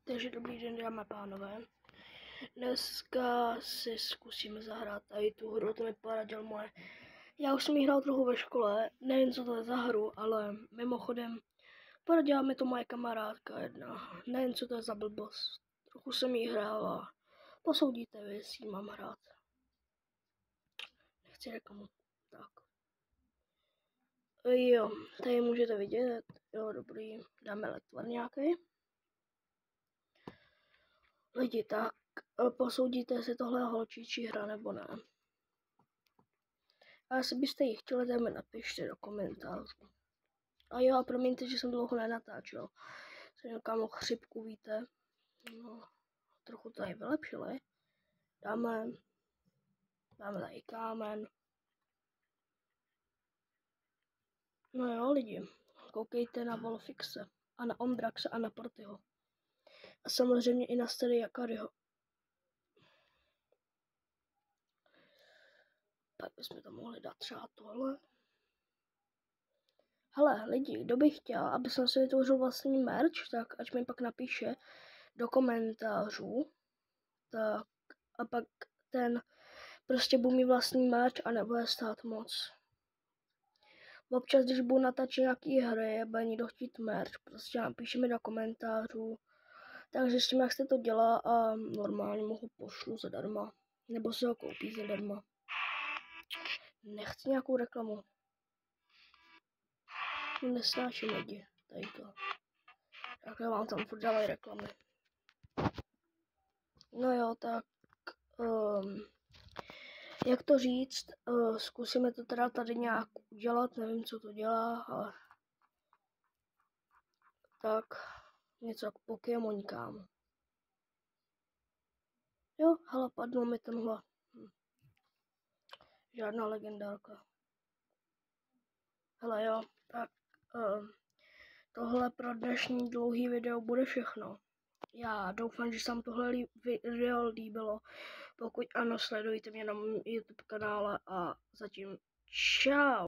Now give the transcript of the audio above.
Takže dobrý den, dámy a pánové. Dneska si zkusíme zahrát tady tu hru, to mi poradil moje. Já už jsem ji hrál trochu ve škole, nevím, co to je za hru, ale mimochodem poradila mi to moje kamarádka jedna. Nevím, co to je za blbost. Trochu jsem ji hrál a posoudíte vy, jestli ji mám hrát. Nechci reklamu. Tak. Jo, tady můžete vidět. Jo, dobrý. Dáme letvar nějaký. Lidi, tak posoudíte, jestli tohle je holčičí hra nebo ne. A jestli byste ji chtěli, tak mi napište do komentářů. A jo, a promiňte, že jsem dlouho nenatáčel. Jsem měl kámo chřipku, víte. No, trochu tady vylepšili. Dáme tady kámen. No jo, lidi, koukejte na Volfixe a na Ombraxe a na Portyho. A samozřejmě i na Steady Akaryho. Tak bychom to mohli dát třeba tohle. Hele, lidi, kdo by chtěl, aby jsem si vytvořil vlastní merch, tak ať mi pak napíše do komentářů. Tak a pak ten prostě budu mít vlastní merch a nebude stát moc. Občas, když budu natáčet nějaký hry, bude někdo chtít merch, prostě napíše mi do komentářů. Takže s tím, jak se to dělá a normálně mu ho pošlu zadarma. Nebo si ho koupí zadarma. Nechci nějakou reklamu. Nesnáším lidi, tady to. Takhle vám tam furt dávají reklamy. No jo, tak jak to říct, zkusíme to teda tady nějak udělat, nevím, co to dělá, ale tak něco jak Pokémonkám. Jo, hele, padlo mi tenhle. Žádná legendárka. Hele jo, tak tohle pro dnešní dlouhý video bude všechno. Já doufám, že se vám tohle video líbilo. Pokud ano, sledujte mě na mém YouTube kanále a zatím čau.